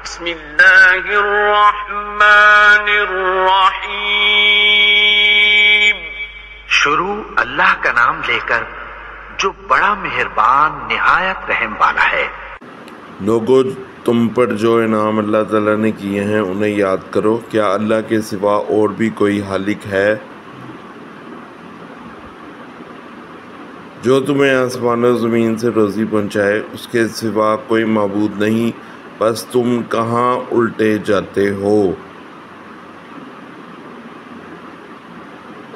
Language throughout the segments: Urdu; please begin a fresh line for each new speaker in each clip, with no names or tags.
بسم اللہ الرحمن الرحیم۔
شروع اللہ کا نام لے کر جو بڑا مہربان نہایت رحم والا ہے۔
لوگو، تم پر جو انعام اللہ تعالیٰ نے کیے ہیں انہیں یاد کرو۔ کیا اللہ کے سوا اور بھی کوئی خالق ہے جو تمہیں آسمان و زمین سے روزی پہنچائے؟ اس کے سوا کوئی معبود نہیں، بس تم کہاں الٹے جاتے ہو؟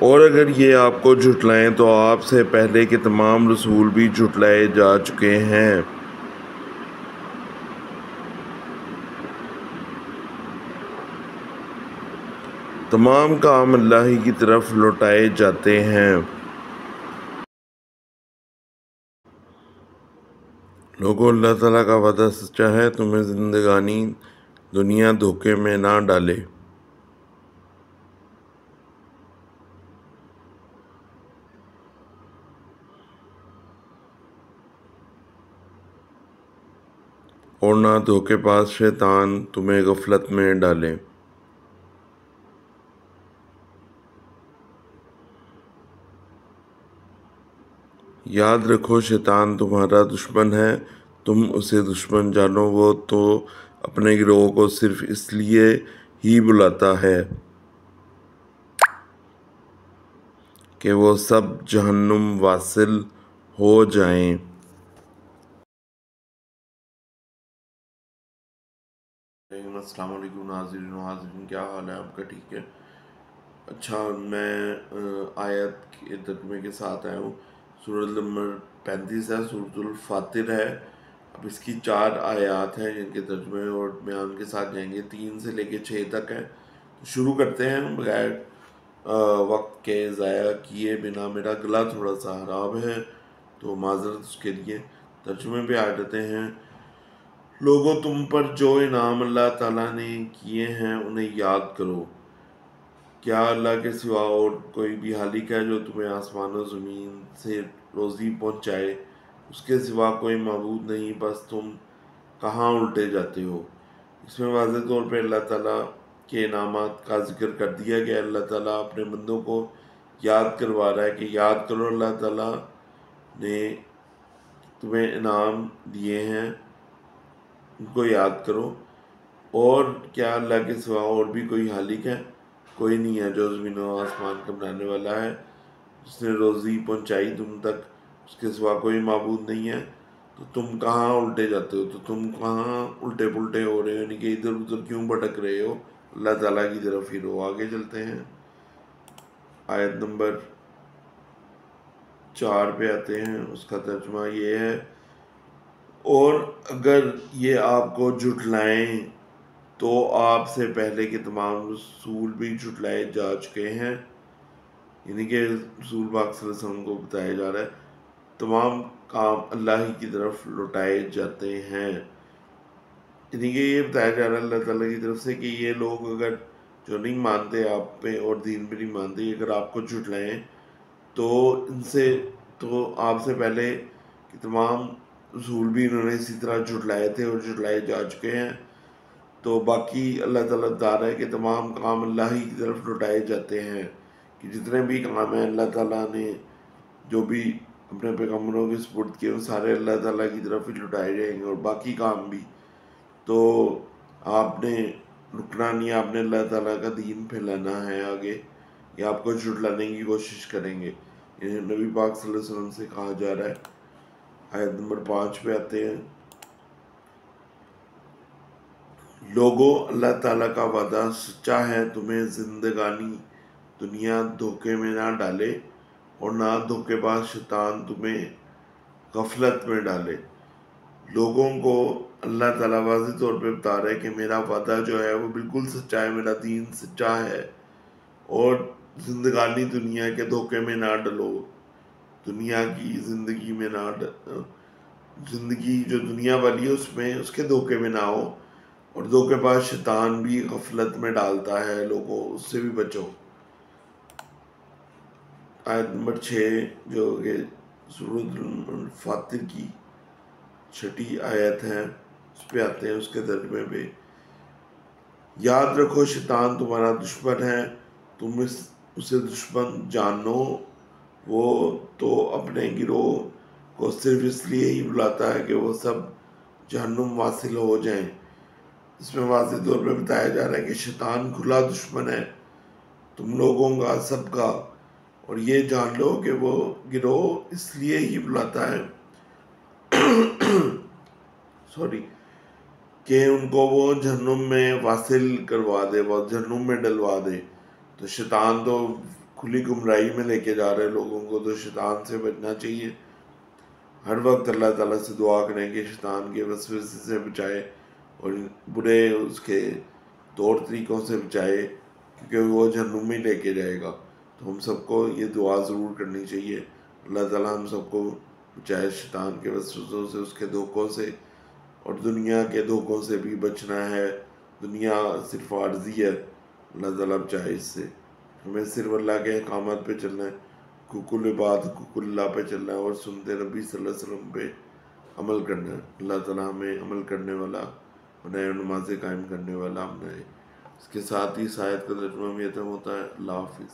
اور اگر یہ آپ کو جھٹلائیں تو آپ سے پہلے کے تمام رسول بھی جھٹلائے جا چکے ہیں۔ تمام کام اللہ ہی کی طرف لوٹائے جاتے ہیں۔ لوگوں، اللہ تعالیٰ کا وعدہ سچا ہے، تمہیں زندگانی دنیا دھوکے میں نہ ڈالے۔ اور نہ دھوکے باز شیطان تمہیں غفلت میں ڈالے۔ یاد رکھو، شیطان تمہارا دشمن ہے، تم اسے دشمن جانو۔ وہ تو اپنے گروہ کو صرف اس لیے ہی بلاتا ہے کہ وہ سب جہنم واصل ہو جائیں۔ السلام علیکم ناظرین و حاضرین، کیا حال ہے آپ کا؟ ٹھیک ہے؟ اچھا، میں آیت کے ترجمے کے ساتھ آیا ہوں۔ سورۃ نمبر 35 ہے، سورۃ الفاتر ہے۔ اب اس کی 4 آیات ہیں جن کے ترجمے اور بیان کے ساتھ جائیں گے، 3 سے لے کے 6 تک ہیں۔ تو شروع کرتے ہیں بغیر وقت کے ضائع کیے بنا۔ میرا گلا تھوڑا سا خراب ہے تو معذرت اس کے لیے۔ ترجمے پہ آ جاتے ہیں۔ لوگوں، تم پر جو انعام اللہ تعالیٰ نے کیے ہیں انہیں یاد کرو۔ کیا اللہ کے سوا اور کوئی بھی خالق ہے جو تمہیں آسمان و زمین سے روزی پہنچائے؟ اس کے سوا کوئی معبود نہیں، بس تم کہاں الٹے جاتے ہو؟ اس میں واضح طور پہ اللہ تعالیٰ کے انعامات کا ذکر کر دیا گیا۔ اللہ تعالیٰ اپنے بندوں کو یاد کروا رہا ہے کہ یاد کرو، اللہ تعالیٰ نے تمہیں انعام دیے ہیں، ان کو یاد کرو۔ اور کیا اللہ کے سوا اور بھی کوئی خالق ہے؟ کوئی نہیں ہے جو زمین و آسمان کا بنانے والا ہے، جس نے روزی پہنچائی تم تک، اس کے سوا کوئی معبود نہیں ہے۔ تو تم کہاں الٹے جاتے ہو؟ تو تم کہاں الٹے پلٹے ہو رہے ہو؟ یعنی کہ ادھر ادھر کیوں بھٹک رہے ہو؟ اللہ تعالیٰ کی طرف ہی رہو۔ آگے چلتے ہیں، آیت نمبر 4 پہ آتے ہیں۔ اس کا ترجمہ یہ ہے، اور اگر یہ آپ کو جھٹلائیں تو آپ سے پہلے کے تمام رسول بھی جھٹلائے جا چکے ہیں۔ یعنی کہ رسول پاک صلی اللہ علیہ وسلم کو بتایا جا رہا ہے تمام کام اللہ ہی کی طرف لوٹائے جاتے ہیں۔ یعنی کہ یہ بتایا جا رہا ہے اللہ تعالیٰ کی طرف سے کہ یہ لوگ اگر جو نہیں مانتے آپ پہ اور دین پہ نہیں مانتے، اگر آپ کو جھٹلائیں تو ان سے تو آپ سے پہلے کہ تمام رسول بھی انہوں نے اسی طرح جھٹلائے تھے اور جھٹلائے جا چکے ہیں۔ تو باقی اللہ تعالیٰ بتا رہا ہے کہ تمام کام اللہ ہی کی طرف لوٹائے جاتے ہیں، کہ جتنے بھی کام ہیں اللہ تعالیٰ نے جو بھی اپنے پیغمبروں کے سپرد کیے وہ سارے اللہ تعالیٰ کی طرف ہی لوٹائے جائیں گے، اور باقی کام بھی۔ تو آپ نے رکنا نہیں، آپ نے اللہ تعالیٰ کا دین پھیلانا ہے آگے، یا آپ کو جھٹلانے کی کوشش کریں گے۔ یہ نبی پاک صلی اللہ علیہ وسلم سے کہا جا رہا ہے۔ آیت نمبر 5 پہ آتے ہیں۔ لوگوں، اللہ تعالیٰ کا وعدہ سچا ہے، تمہیں زندگانی دنیا دھوکے میں نہ ڈالے، اور نہ دھوکے باز شیطان تمہیں غفلت میں ڈالے۔ لوگوں کو اللہ تعالیٰ واضح طور پہ بتا رہا ہے کہ میرا وعدہ جو ہے وہ بالکل سچا ہے، میرا دین سچا ہے، اور زندگانی دنیا کے دھوکے میں نہ ڈلو، دنیا کی زندگی میں نہ زندگی جو دنیا والی ہے اس کے دھوکے میں نہ ہو، اور دھوکے باز شیطان بھی غفلت میں ڈالتا ہے لوگوں، اس سے بھی بچو۔ آیت نمبر 6 جو کہ سورۃ الفاتر کی 6 آیت ہے، اس پہ آتے ہیں، اس کے ترجمے پہ۔ یاد رکھو شیطان تمہارا دشمن ہے، تم اسے دشمن جانو، وہ تو اپنے گروہ کو صرف اس لیے ہی بلاتا ہے کہ وہ سب جہنم واصل ہو جائیں۔ اس میں واضح طور پہ بتایا جا رہا ہے کہ شیطان کھلا دشمن ہے تم لوگوں کا، سب کا، اور یہ جان لو کہ وہ گروہ اس لیے ہی بلاتا ہے کہ ان کو وہ جہنم میں واصل کروا دے، وہ جہنم میں ڈلوا دے۔ تو شیطان تو کھلی گمراہی میں لے کے جا رہے لوگوں کو، تو شیطان سے بچنا چاہیے۔ ہر وقت اللہ تعالیٰ سے دعا کریں کہ شیطان کے وسوسے سے بچائے اور برے اس کے طور طریقوں سے بچائے، کیونکہ وہ جہنم میں لے کے جائے گا۔ تو ہم سب کو یہ دعا ضرور کرنی چاہیے، اللہ تعالیٰ ہم سب کو بچائے شیطان کے وسوسوں سے، اس کے دھوکوں سے، اور دنیا کے دھوکوں سے بھی بچنا ہے۔ دنیا صرف عارضی ہے، اللہ تعالیٰ بچائے اس سے۔ ہمیں صرف اللہ کے احکامات پہ چلنا ہے، کل بات کل اللہ پہ چلنا ہے، اور سنتے نبی صلی اللہ علیہ وسلم پہ عمل کرنا ہے۔ اللہ تعالیٰ ہمیں عمل کرنے والا بنائے، نمازیں قائم کرنے والا بنائے۔ اس کے ساتھ ہی اس آیت کا ترجمہ بھی ختم ہوتا ہے۔ اللہ حافظ۔